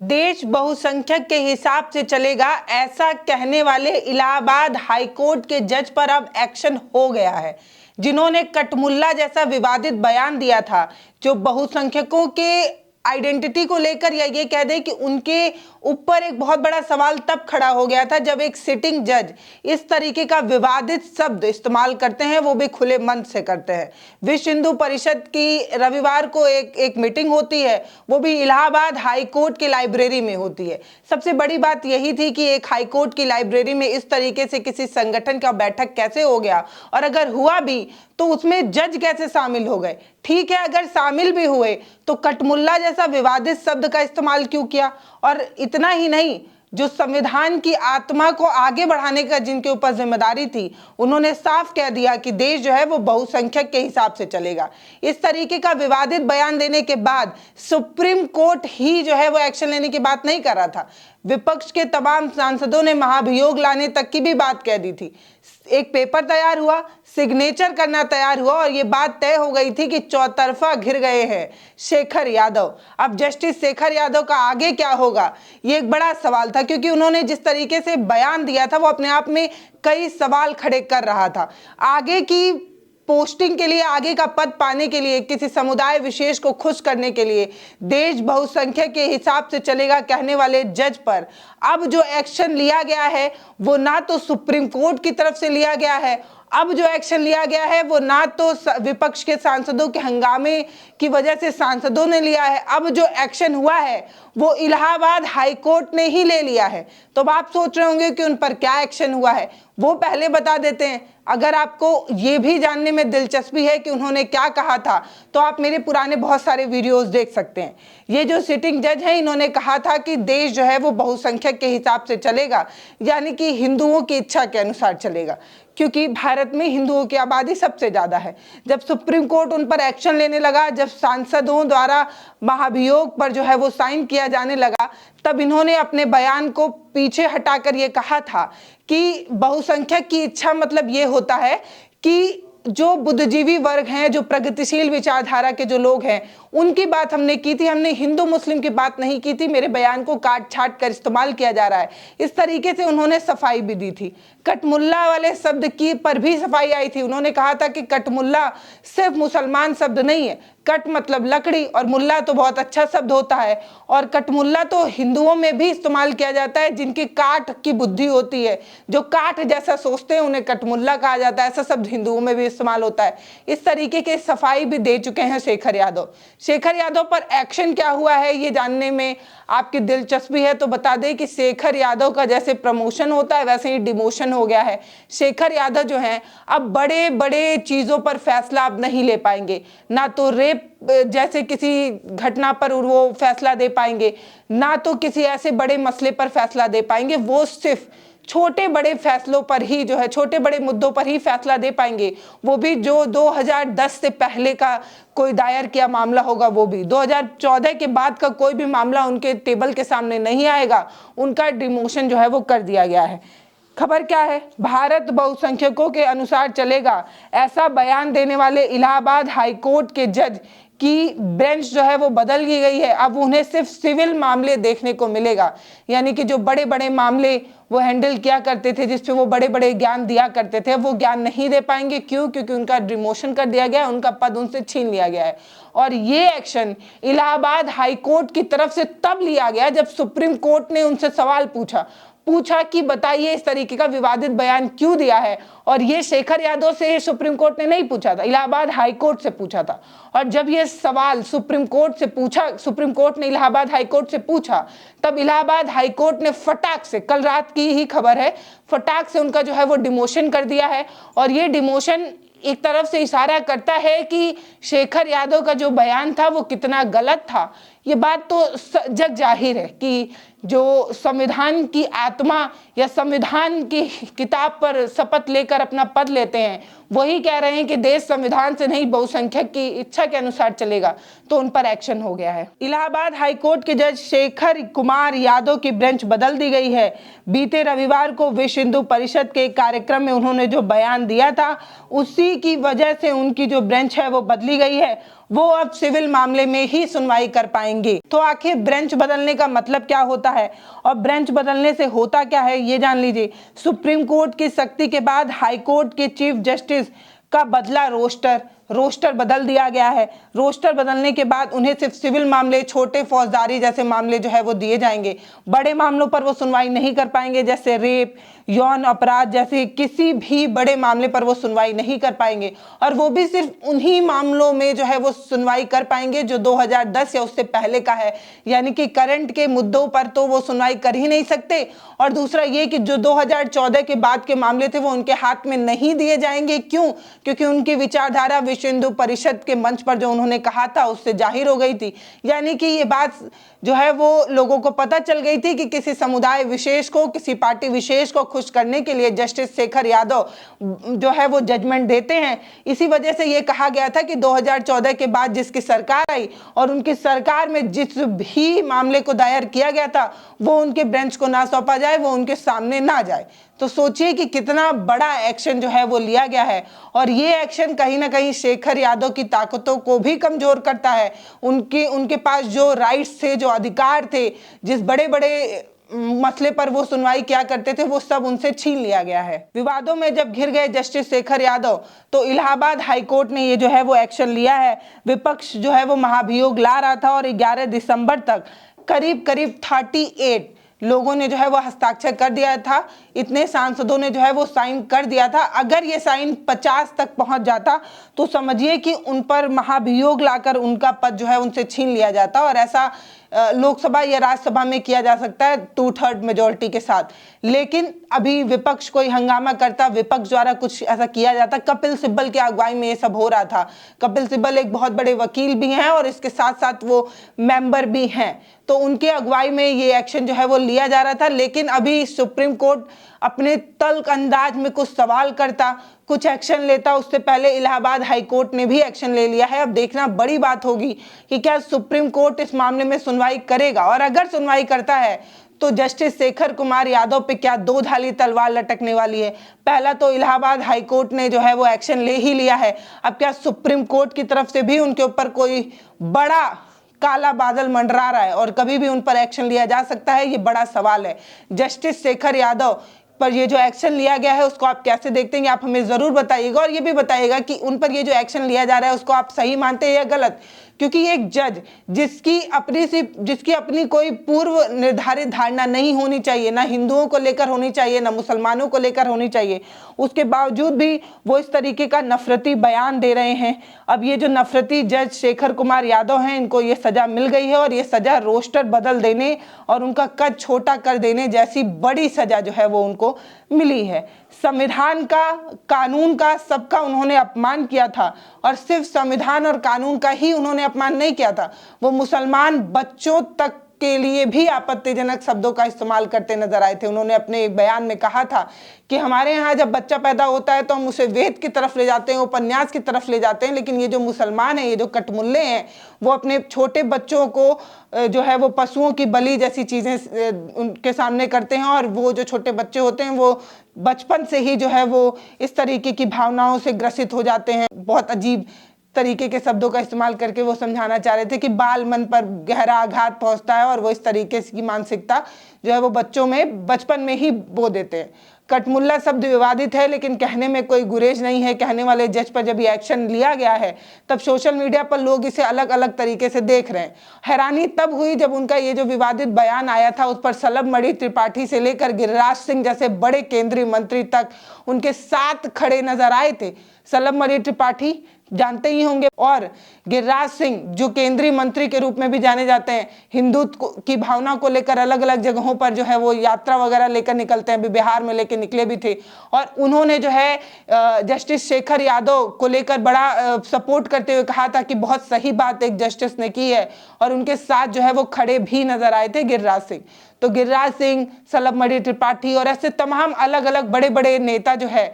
देश बहुसंख्यक के हिसाब से चलेगा, ऐसा कहने वाले इलाहाबाद हाईकोर्ट के जज पर अब एक्शन हो गया है, जिन्होंने कटमुल्ला जैसा विवादित बयान दिया था, जो बहुसंख्यकों के आइडेंटिटी को लेकर या ये कह दे कि उनके ऊपर एक बहुत बड़ा सवाल तब खड़ा हो गया था जब एक सिटिंग जज इस तरीके का विवादित शब्द इस्तेमाल करते हैं, वो भी खुले मन से करते हैं। विश्व हिंदू परिषद की रविवार को एक मीटिंग होती है, वो भी इलाहाबाद हाई कोर्ट की लाइब्रेरी में होती है। सबसे बड़ी बात यही थी कि एक हाई कोर्ट की लाइब्रेरी में इस तरीके से किसी संगठन का बैठक कैसे हो गया, और अगर हुआ भी तो उसमें जज कैसे शामिल हो गए। ठीक है, अगर शामिल भी हुए तो कटमुल्ला जैसा विवादित शब्द का इस्तेमाल क्यों किया। और इतना ही नहीं, जो संविधान की आत्मा को आगे बढ़ाने का जिनके ऊपर जिम्मेदारी थी, उन्होंने साफ कह दिया कि देश जो है वो बहुसंख्यक के हिसाब से चलेगा। इस तरीके का विवादित बयान देने के बाद सुप्रीम कोर्ट ही जो है वो एक्शन लेने की बात नहीं कर रहा था। विपक्ष के तमाम सांसदों ने महाभियोग लाने तक की भी बात कह दी थी। एक पेपर तैयार हुआ, सिग्नेचर करना तैयार हुआ, और ये बात तय हो गई थी कि चौतरफा घिर गए हैं शेखर यादव। अब जस्टिस शेखर यादव का आगे क्या होगा, ये एक बड़ा सवाल था, क्योंकि उन्होंने जिस तरीके से बयान दिया था वो अपने आप में कई सवाल खड़े कर रहा था। आगे की पोस्टिंग के लिए, आगे का पद पाने के लिए, किसी समुदाय विशेष को खुश करने के लिए देश बहुसंख्यक के हिसाब से चलेगा कहने वाले जज पर अब जो एक्शन लिया गया है वो ना तो सुप्रीम कोर्ट की तरफ से लिया गया है, अब जो एक्शन लिया गया है वो ना तो विपक्ष के सांसदों के हंगामे की वजह से सांसदों ने लिया है, अब जो एक्शन हुआ है वो इलाहाबाद हाई कोर्ट ने ही ले लिया है। तो अब आप सोच रहे होंगे कि उन पर क्या एक्शन हुआ है, वो पहले बता देते हैं। अगर आपको ये भी जानने में दिलचस्पी है कि उन्होंने क्या कहा था, तो आप मेरे पुराने बहुत सारे वीडियोस देख सकते हैं। ये जो सिटिंग जज है, इन्होंने कहा था कि देश जो है वो बहुसंख्यक के हिसाब से चलेगा, यानी कि हिंदुओं की इच्छा के अनुसार चलेगा, क्योंकि भारत में हिंदुओं की आबादी सबसे ज़्यादा है। जब सुप्रीम कोर्ट उन पर एक्शन लेने लगा, जब सांसदों द्वारा महाभियोग पर जो है वो साइन किया जाने लगा, तब इन्होंने अपने बयान को पीछे हटाकर ये कहा था कि बहुसंख्यक की इच्छा मतलब ये होता है कि जो बुद्धिजीवी वर्ग हैं, जो प्रगतिशील विचारधारा के जो लोग हैं, उनकी बात हमने की थी, हमने हिंदू मुस्लिम की बात नहीं की थी। मेरे बयान को काट छाट कर इस्तेमाल किया जा रहा है, इस तरीके से उन्होंने सफाई भी दी थी। कटमुल्ला वाले शब्द की पर भी सफाई आई थी। उन्होंने कहा था कि कटमुल्ला सिर्फ मुसलमान शब्द नहीं है, कट मतलब लकड़ी और मुल्ला तो बहुत अच्छा शब्द होता है, और कटमुल्ला तो हिंदुओं में भी इस्तेमाल किया जाता है जिनकी काट की बुद्धि होती है, जो काट जैसा सोचते हैं उन्हें कटमुल्ला कहा जाता है। ऐसा शब्द हिंदुओं में भी इस्तेमाल होता है। इस तरीके के सफाई भी दे चुके हैं शेखर यादव। शेखर यादव पर एक्शन क्या हुआ है ये जानने में आपकी दिलचस्पी है तो बता दें कि शेखर यादव का जैसे प्रमोशन होता है वैसे ही डिमोशन हो गया है। शेखर यादव जो हैं अब बड़े बड़े चीज़ों पर फैसला अब नहीं ले पाएंगे, ना तो रेप जैसे किसी घटना पर वो फैसला दे पाएंगे, ना तो किसी ऐसे बड़े मसले पर फैसला दे पाएंगे। वो सिर्फ छोटे बड़े फैसलों पर ही जो है, छोटे बड़े मुद्दों पर ही फैसला दे पाएंगे। वो भी जो 2010 से पहले का कोई दायर किया मामला होगा, वो भी 2014 के बाद का कोई भी मामला उनके टेबल के सामने नहीं आएगा। उनका डिमोशन जो है वो कर दिया गया है। खबर क्या है, भारत बहुसंख्यकों के अनुसार चलेगा, ऐसा बयान देने वाले इलाहाबाद हाई कोर्ट के जज की बेंच जो है वो बदल की गई है। अब उन्हें सिर्फ सिविल मामले देखने को मिलेगा, यानी कि जो बड़े बड़े मामले वो हैंडल किया करते थे, जिसपे वो बड़े बड़े ज्ञान दिया करते थे, वो ज्ञान नहीं दे पाएंगे। क्यों? क्योंकि उनका डिमोशन कर दिया गया है, उनका पद उनसे छीन लिया गया है। और ये एक्शन इलाहाबाद हाई कोर्ट की तरफ से तब लिया गया जब सुप्रीम कोर्ट ने उनसे सवाल पूछा कि बताइए इस तरीके का विवादित बयान क्यों दिया है। और ये शेखर यादव से सुप्रीम कोर्ट ने नहीं पूछा था, इलाहाबाद हाई कोर्ट से पूछा था। और जब ये सवाल सुप्रीम कोर्ट ने इलाहाबाद हाई कोर्ट से पूछा, तब इलाहाबाद हाई कोर्ट ने फटाक से, कल रात की ही खबर है, फटाक से उनका जो है वो डिमोशन कर दिया है। और ये डिमोशन एक तरफ से इशारा करता है कि शेखर यादव का जो बयान था वो कितना गलत था। ये बात तो जग जाहिर है कि जो संविधान की आत्मा या संविधान की किताब पर शपथ लेकर अपना पद लेते हैं, वही कह रहे हैं कि देश संविधान से नहीं बहुसंख्यक की इच्छा के अनुसार चलेगा, तो उन पर एक्शन हो गया है। इलाहाबाद हाईकोर्ट के जज शेखर कुमार यादव की बेंच बदल दी गई है। बीते रविवार को विश्व हिंदू परिषद के एक कार्यक्रम में उन्होंने जो बयान दिया था, उसी की वजह से उनकी जो बेंच है वो बदली गई है। वो अब सिविल मामले में ही सुनवाई कर पाएंगे। तो आखिर बेंच बदलने का मतलब क्या होता है और बेंच बदलने से होता क्या है, ये जान लीजिए। सुप्रीम कोर्ट की सख्ती के बाद हाई कोर्ट के चीफ जस्टिस का बदला रोस्टर बदल दिया गया है। रोस्टर बदलने के बाद उन्हें सिर्फ सिविल मामले, छोटे फौजदारी जैसे मामले जो है वो दिए जाएंगे। बड़े मामलों पर वो सुनवाई नहीं कर पाएंगे, जैसे रेप, यौन अपराध जैसे किसी भी बड़े मामले पर वो सुनवाई नहीं कर पाएंगे। और वो भी सिर्फ उन्हीं मामलों में जो है वो सुनवाई कर पाएंगे जो 2010 या उससे पहले का है, यानी कि करंट के मुद्दों पर तो वो सुनवाई कर ही नहीं सकते। और दूसरा ये कि जो 2014 के बाद के मामले थे वो उनके हाथ में नहीं दिए जाएंगे। क्यों? क्योंकि उनकी विचारधारा विश्व हिंदू परिषद के मंच पर जो उन्होंने कहा था उससे जाहिर हो गई थी। यानी कि ये बात जो है वो लोगों को पता चल गई थी कि किसी समुदाय विशेष को, किसी पार्टी विशेष को खुश करने के लिए जस्टिस शेखर यादव जो है वो जजमेंट देते हैं। इसी वजह से ये कहा गया था कि 2014 के बाद जिसकी सरकार आई और उनकी सरकार में जिस भी मामले को दायर किया गया था वो उनके बेंच को ना सौंपा जाए, वो उनके सामने ना जाए। तो सोचिए कि कितना बड़ा एक्शन जो है वो लिया गया है। और ये एक्शन कहीं ना कहीं शेखर यादव की ताकतों को भी कमजोर करता है। उनके पास जो राइट्स थे, जो अधिकार थे, जिस बड़े बड़े मसले पर वो सुनवाई किया करते थे, वो सब उनसे छीन लिया गया है। विवादों में जब घिर गए जस्टिस शेखर यादव तो इलाहाबाद हाईकोर्ट ने ये जो है वो एक्शन लिया है। विपक्ष जो है वो महाभियोग ला रहा था और 11 दिसंबर तक करीब 38 लोगों ने जो है वो हस्ताक्षर कर दिया था। इतने सांसदों ने जो है वो साइन कर दिया था। अगर ये साइन 50 तक पहुंच जाता तो समझिए कि उन पर महाभियोग लाकर उनका पद जो है उनसे छीन लिया जाता। और ऐसा लोकसभा या राज्यसभा में किया जा सकता है 2/3 मेजोरिटी के साथ। लेकिन अभी विपक्ष कोई हंगामा करता, विपक्ष द्वारा कुछ ऐसा किया जाता। कपिल सिब्बल की अगुवाई में ये सब हो रहा था। कपिल सिब्बल एक बहुत बड़े वकील भी हैं और इसके साथ साथ वो मेंबर भी हैं, तो उनके अगुवाई में ये एक्शन जो है वो लिया जा रहा था। लेकिन अभी सुप्रीम कोर्ट अपने तल्ख अंदाज में कुछ सवाल करता, कुछ एक्शन लेता। उससे पहले इलाहाबाद हाई कोर्ट ने भी एक्शन ले लिया है। अब देखना बड़ी बात होगी कि क्या सुप्रीम कोर्ट इस मामले में सुनवाई करेगा, और अगर सुनवाई करता है तो जस्टिस शेखर कुमार यादव पे क्या दो धारी तलवार लटकने वाली है। पहला तो इलाहाबाद हाई कोर्ट ने जो है वो एक्शन ले ही लिया है, अब क्या सुप्रीम कोर्ट की तरफ से भी उनके ऊपर कोई बड़ा काला बादल मंडरा रहा है और कभी भी उन पर एक्शन लिया जा सकता है, ये बड़ा सवाल है। जस्टिस शेखर यादव पर ये जो एक्शन लिया गया है उसको आप कैसे देखते हैं, आप हमें जरूर बताइएगा। और ये भी बताइएगा कि उन पर ये जो एक्शन लिया जा रहा है उसको आप सही मानते हैं या गलत। क्योंकि एक जज जिसकी अपनी कोई पूर्व निर्धारित धारणा नहीं होनी चाहिए, ना हिंदुओं को लेकर होनी चाहिए, ना मुसलमानों को लेकर होनी चाहिए, उसके बावजूद भी वो इस तरीके का नफरती बयान दे रहे हैं। अब ये जो नफरती जज शेखर कुमार यादव हैं, इनको ये सजा मिल गई है और ये सजा रोस्टर बदल देने और उनका कद छोटा कर देने जैसी बड़ी सजा जो है वो उनको मिली है। संविधान का, कानून का, सबका उन्होंने अपमान किया था। और सिर्फ संविधान और कानून का ही उन्होंने अपमान नहीं किया था, वो मुसलमान बच्चों तक के लिए भी आपत्तिजनक शब्दों का इस्तेमाल करते नजर आए थे। उन्होंने अपने एक बयान में कहा था कि हमारे यहाँ जब बच्चा पैदा होता है तो हम उसे वेद की तरफ ले जाते हैं, उपन्यास की तरफ ले जाते हैं, लेकिन ये जो मुसलमान हैं, ये जो कटमुल्ले हैं, वो अपने छोटे बच्चों को जो है वो पशुओं की बलि जैसी चीज़ें उनके सामने करते हैं। और वो जो छोटे बच्चे होते हैं वो बचपन से ही जो है वो इस तरीके की भावनाओं से ग्रसित हो जाते हैं। बहुत अजीब तरीके के शब्दों का इस्तेमाल करके वो समझाना चाह रहे थे कि बाल मन पर गहरा आघात पहुंचता है और वो इस तरीके की मानसिकता जो है वो बच्चों में बचपन में ही बो देते हैं। कटमुल्ला शब्द विवादित है, लेकिन कहने में कोई गुरेज नहीं है। कहने वाले जज पर जब ये एक्शन लिया गया है तब सोशल मीडिया पर लोग इसे अलग अलग तरीके से देख रहे हैं। हैरानी तब हुई जब उनका ये जो विवादित बयान आया था उस पर सलभमणि त्रिपाठी से लेकर गिरिराज सिंह जैसे बड़े केंद्रीय मंत्री तक उनके साथ खड़े नजर आए थे। सलभमणि त्रिपाठी जानते ही होंगे और गिरिराज सिंह जो केंद्रीय मंत्री के रूप में भी जाने जाते हैं, हिंदुत्व की भावना को लेकर अलग अलग जगहों पर जो है वो यात्रा वगैरह लेकर निकलते हैं, अभी बिहार में लेकर निकले भी थे। और उन्होंने जो है जस्टिस शेखर यादव को लेकर बड़ा सपोर्ट करते हुए कहा था कि बहुत सही बात एक जस्टिस ने की है, और उनके साथ जो है वो खड़े भी नजर आए थे गिरिराज सिंह। तो गिरिराज सिंह, सलभमणि त्रिपाठी और ऐसे तमाम अलग अलग बड़े बड़े नेता जो है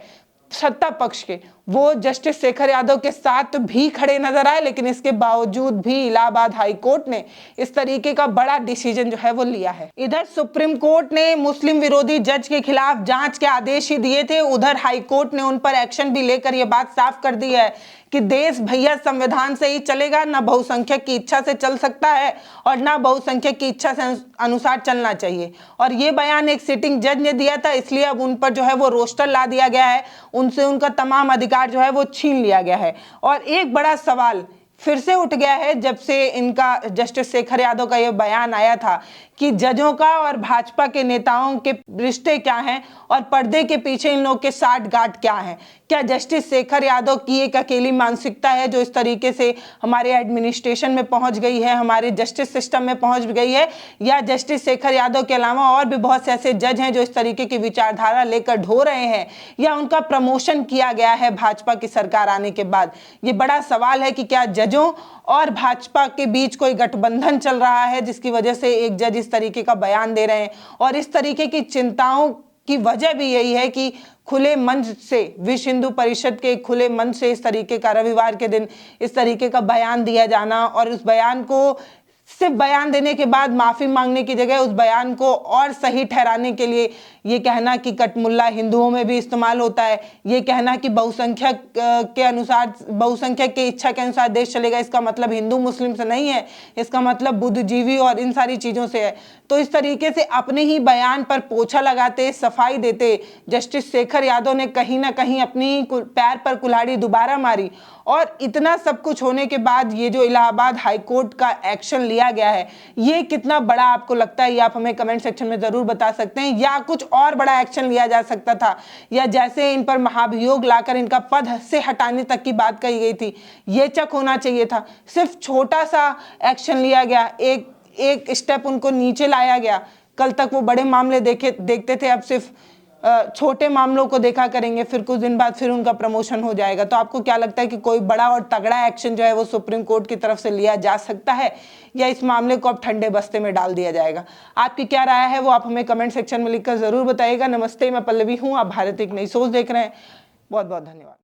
सत्ता पक्ष के, वो जस्टिस शेखर यादव के साथ भी खड़े नजर आए, लेकिन इसके बावजूद भी इलाहाबाद हाई कोर्ट ने इस तरीके का बड़ा डिसीजन जो है वो लिया है। इधर सुप्रीम कोर्ट ने मुस्लिम विरोधी जज के खिलाफ जांच के आदेश ही दिए थे, उधर हाई कोर्ट ने उन पर एक्शन भी लेकर यह बात साफ कर दी है कि देश भैया संविधान से ही चलेगा, ना बहुसंख्यक की इच्छा से चल सकता है और ना बहुसंख्यक की इच्छा से अनुसार चलना चाहिए। और ये बयान एक सिटिंग जज ने दिया था, इसलिए अब उन पर जो है वो रोस्टर ला दिया गया है, उनसे उनका तमाम अधिकार जो है वो छीन लिया गया है। और एक बड़ा सवाल फिर से उठ गया है जब से इनका जस्टिस शेखर यादव का यह बयान आया था कि जजों का और भाजपा के नेताओं के रिश्ते क्या हैं और पर्दे के पीछे इन लोगों के साठगांठ क्या है। क्या जस्टिस शेखर यादव की एक अकेली मानसिकता है जो इस तरीके से हमारे एडमिनिस्ट्रेशन में पहुंच गई है, हमारे जस्टिस सिस्टम में पहुंच गई है, या जस्टिस शेखर यादव के अलावा और भी बहुत से ऐसे जज हैं जो इस तरीके की विचारधारा लेकर ढो रहे हैं, या उनका प्रमोशन किया गया है भाजपा की सरकार आने के बाद। ये बड़ा सवाल है कि क्या जजों और भाजपा के बीच कोई गठबंधन चल रहा है जिसकी वजह से एक जज इस तरीके का बयान दे रहे हैं। और इस तरीके की चिंताओं की वजह भी यही है कि खुले मंच से, विश्व हिंदू परिषद के खुले मंच से इस तरीके का रविवार के दिन इस तरीके का बयान दिया जाना, और उस बयान को सिर्फ बयान देने के बाद माफी मांगने की जगह उस बयान को और सही ठहराने के लिए ये कहना कि कटमुल्ला हिंदुओं में भी इस्तेमाल होता है, ये कहना कि बहुसंख्यक के अनुसार, बहुसंख्यक की इच्छा के अनुसार देश चलेगा, इसका मतलब हिंदू मुस्लिम से नहीं है, इसका मतलब बुद्धिजीवी और इन सारी चीज़ों से है। तो इस तरीके से अपने ही बयान पर पोछा लगाते, सफाई देते जस्टिस शेखर यादव ने कहीं ना कहीं अपनी पैर पर कुल्हाड़ी दोबारा मारी। और इतना सब कुछ होने के बाद ये जो इलाहाबाद हाई कोर्ट का एक्शन लिया गया है, ये कितना बड़ा आपको लगता है, ये आप हमें कमेंट सेक्शन में ज़रूर बता सकते हैं। या कुछ और बड़ा एक्शन लिया जा सकता था, या जैसे इन पर महाभियोग लाकर इनका पद से हटाने तक की बात कही गई थी, ये चेक होना चाहिए था। सिर्फ छोटा सा एक्शन लिया गया, एक स्टेप उनको नीचे लाया गया। कल तक वो बड़े मामले देखते थे, अब सिर्फ छोटे मामलों को देखा करेंगे, फिर कुछ दिन बाद फिर उनका प्रमोशन हो जाएगा। तो आपको क्या लगता है कि कोई बड़ा और तगड़ा एक्शन जो है वो सुप्रीम कोर्ट की तरफ से लिया जा सकता है, या इस मामले को अब ठंडे बस्ते में डाल दिया जाएगा? आपकी क्या राय है वो आप हमें कमेंट सेक्शन में लिखकर जरूर बताइएगा। नमस्ते, मैं पल्लवी हूँ, आप भारत एक नई सोच देख रहे हैं। बहुत बहुत धन्यवाद।